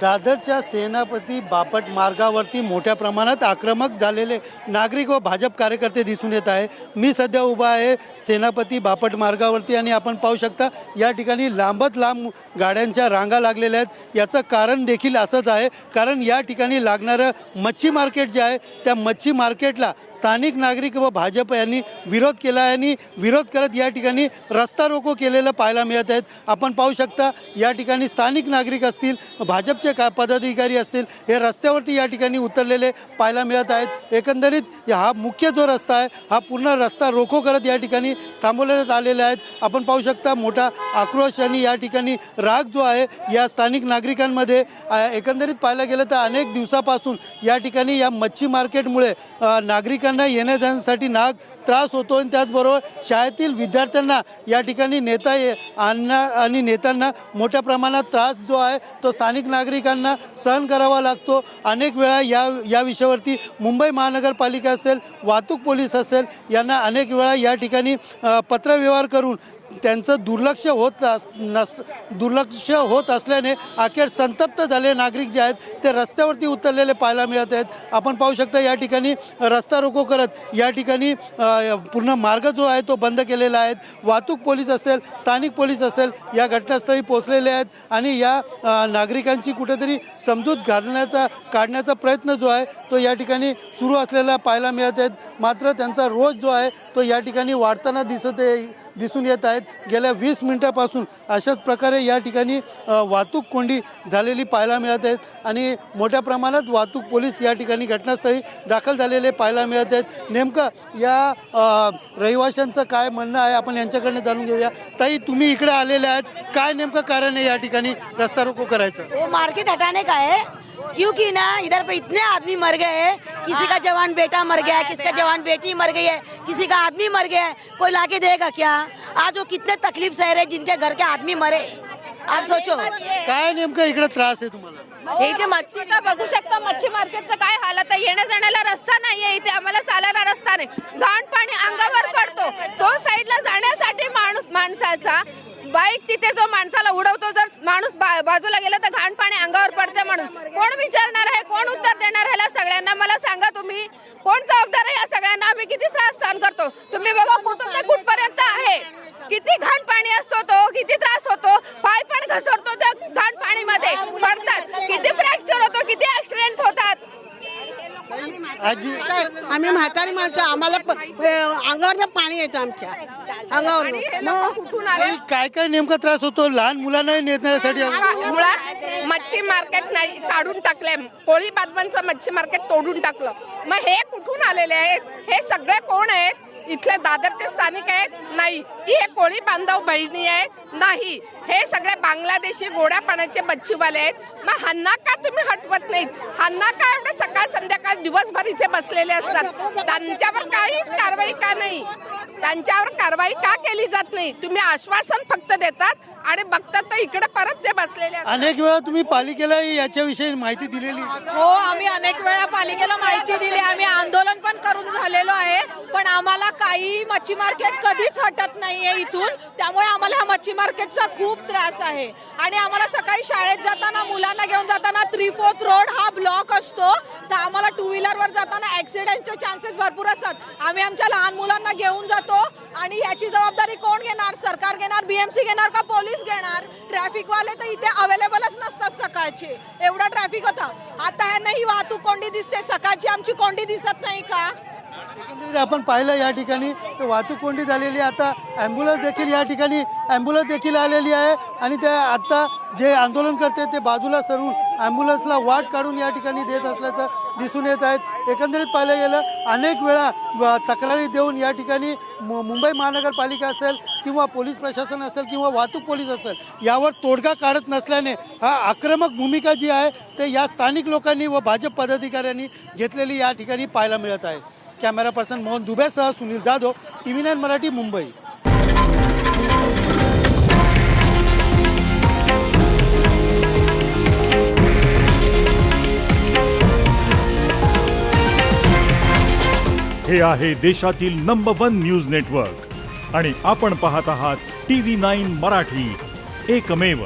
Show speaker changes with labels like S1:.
S1: दादरच्या सेनापती बापट मार्गावरती मोठ्या प्रमाणात आक्रमक झालेले नागरिक व भाजप कार्यकर्ते दिसून येत आहे। मी सध्या उभा आहे सेनापती बापट मार्गावरती आणि आपण पाहू शकता या ठिकाणी लांबच लांब गाड्यांच्या रांगा लागलेल्या आहेत। याचं कारण देखील असंच आहे, कारण या ठिकाणी लागणारं मच्छी मार्केट जे आहे त्या मच्छी मार्केटला स्थानिक नागरिक व भाजप यांनी विरोध केला आहे आणि विरोध करत या ठिकाणी रस्ता रोको केलेलं पाहायला मिळत आहेत। आपण पाहू शकता या ठिकाणी स्थानिक नागरिक असतील, भाजपचे पदाधिकारी असतील, हे रस्त्यावरती या ठिकाणी उतरलेले पाहायला मिळत आहेत। एकंदरीत हा मुख्य जो रस्ता आहे हा पूर्ण रस्ता रोको करत या ठिकाणी थांबवण्यात आलेले आहेत। आपण पाहू शकता मोठा आक्रोश आणि या ठिकाणी राग जो आहे या स्थानिक नागरिकांमध्ये एकंदरीत पाहायला गेलं तर अनेक दिवसापासून या ठिकाणी या मच्छी मार्केटमुळे नागरिकांना येण्या जाण्यासाठी नाग त्रास होतो आणि त्याचबरोबर शाळेतील विद्यार्थ्यांना या ठिकाणी नेत्यांना मोठ्या प्रमाणात त्रास जो आहे तो स्थानिक नागरिकांना सहन करावा लागतो। अनेक वेळा या विषयावरती मुंबई महानगरपालिका असेल, वाहतूक पोलीस असेल यांना अनेक वेळा या ठिकाणी पत्रव्यवहार करून त्यांचं दुर्लक्ष होत असल्याने अखेर संतप्त झालेले नागरिक जे आहेत ते रस्त्यावरती उतरलेले पाहायला मिळत आहेत। आपण पाहू शकता या ठिकाणी रस्ता रोको करत या ठिकाणी पूर्ण मार्ग जो आहे तो बंद केलेला आहे। वाहतूक पोलीस असेल, स्थानिक पोलीस असेल या घटनास्थळी पोहोचलेले आहेत आणि या नागरिकांची कुठेतरी समजूत काढण्याचा प्रयत्न जो आहे तो या ठिकाणी सुरू असलेला पाहायला मिळत आहेत। मात्र त्यांचा रोष जो आहे तो या ठिकाणी वाढताना दिसून येत आहेत। गेल्या 20 मिनिटापासून अशाच प्रकारे या ठिकाणी वाहतूक कोंडी झालेली पाहायला मिळत आहेत आणि मोठ्या प्रमाणात वाहतूक पोलीस या ठिकाणी घटनास्थळी दाखल झालेले पाहायला मिळत आहेत। नेमकं या रहिवाशांचं काय म्हणणं आहे आपण यांच्याकडनं जाणून घेऊया। ताई, तुम्ही इकडे आलेले आहेत, काय नेमकं कारण आहे या ठिकाणी रस्ता रोको करायचं?
S2: वो मार्केट हटाने का है, क्योंकि ना इधर पे इतने आदमी मर गए हैं। किसी का जवान बेटा मर गया है, किसी का जवान बेटी मर गई है, किसी का आदमी मर गया है। कोई लाके देगा क्या? आज वो कितने तकलीफ सह रहे जिनके घर के आदमी मरे, आप सोचो।
S1: काय नेमकं इकडे त्रास आहे तुम्हाला?
S3: इथे मच्छीचा बघू शकता, मच्छी मार्केटचं काय हालत आहे। येण्या जाण्याला रस्ता नाहीये, इथे आम्हाला चालायला रस्ता नाही, घाण पाणी अंगावर पडतो। तो साईडला जाण्यासाठी माणसाचा बाईक तिथे जो माणसाला उडवतो, जर माणूस बाजूला गेला तर घाण पाणी अंगावर पडते म्हणून कोण विचारणार आहे, कोण उत्तर देणार ह्याला सगळ्यांना? मला सांगा तुम्ही, कोण जबाबदार आहे या सगळ्यांना? आम्ही किती त्रास सहन करतो, तुम्ही बघा कुठून ते कुठपर्यंत आहे, किती घाण पाणी असतो, तो किती त्रास होतो, पाय पण घसरतो त्या घाण पाणीमध्ये पडतात, किती फ्रॅक्चर होतो, किती ऍक्सिडेंट्स होतात।
S4: आम्ही म्हातारी माणसं, आम्हाला अंगावर पाणी येतं आमच्या अंगावर।
S3: कुठून आले?
S1: काय काय नेमका त्रास होतो? लहान मुलांनाही नेण्यासाठी
S3: मुळात मच्छी मार्केट नाही काढून टाकले, कोळी बांधवांचं मच्छी मार्केट तोडून टाकलं। मग हे कुठून आलेले आहेत? हे सगळे कोण आहेत? इथले दादरचे स्थानिक आहेत? नाही। की हे कोळी बांधव बहिणी आहेत? नाही। हे सगळे बांगलादेशी गोड्या पाण्याचे मच्छीवाले आहेत। मग ह्यांना का तुम्ही हटवत नाहीत? ह्यांना का एवढं सकाळ संध्याकाळ दिवसभर इथे बसलेले असतात? त्यांच्यावर काहीच कारवाई का नाही? त्यांच्यावर कारवाई का केली जात नाही? तुम्ही आश्वासन फक्त देतात आणि बघतात तर इकडे परत ते बसलेले असतात।
S1: अनेक वेळा तुम्ही पालिकेला याच्याविषयी माहिती दिलेली?
S5: हो, आम्ही अनेक वेळा पालिकेला माहिती दिली, आम्ही आंदोलन पण करून झालेलो आहे, पण आम्हाला काही मच्छी मार्केट कधीच हटत नाहीये इथून। त्यामुळे आम्हाला हा मच्छी मार्केटचा खूप त्रास आहे आणि आम्हाला सकाळी शाळेत जाताना, मुलांना घेऊन जाताना 3/4 रोड हा ब्लॉक असतो, तर आम्हाला 2 व्हीलरवर जाताना ऍक्सिडेंटचे चान्सेस भरपूर असतात। आम्ही आमच्या लहान मुलांना घेऊन जातो आणि याची जबाबदारी कोण घेणार? सरकार घेणार, बीएमसी घेणार का पोलीस घेणार? ट्रॅफिक वाले तर इथे अवेलेबलच नसतात सकाळचे, एवढा ट्रॅफिक होता। आता ह्यांना ही वाहतूक कोंडी दिसते, सकाळची आमची कोंडी दिसत नाही का?
S1: एकंदरीत आपण पाहिलं या ठिकाणी वाहतूक कोंडी झालेली आहे। आता ॲम्ब्युलन्स देखील आलेली आहे आणि त्या आता जे आंदोलन करते ते बाजूला सरून ॲम्ब्युलन्सला वाट काढून या ठिकाणी देत असल्याचं दिसून येत आहेत। एकंदरीत पाहिलं गेलं अनेक वेळा तक्रारी देऊन या ठिकाणी मुंबई महानगरपालिका असेल किंवा पोलीस प्रशासन असेल किंवा वाहतूक पोलीस असेल यावर तोडगा काढत नसल्याने हा आक्रमक भूमिका जी आहे ते या स्थानिक लोकांनी व भाजप पदाधिकाऱ्यांनी घेतलेली या ठिकाणी पाहायला मिळत आहे। कॅमेरा पर्सन मोहन दुबेसह सुनील जाधव, TV9 मराठी, मुंबई।
S6: हे आहे देशातील नंबर 1 न्यूज नेटवर्क आणि आपण पाहत आहात TV9 मराठी, एकमेव।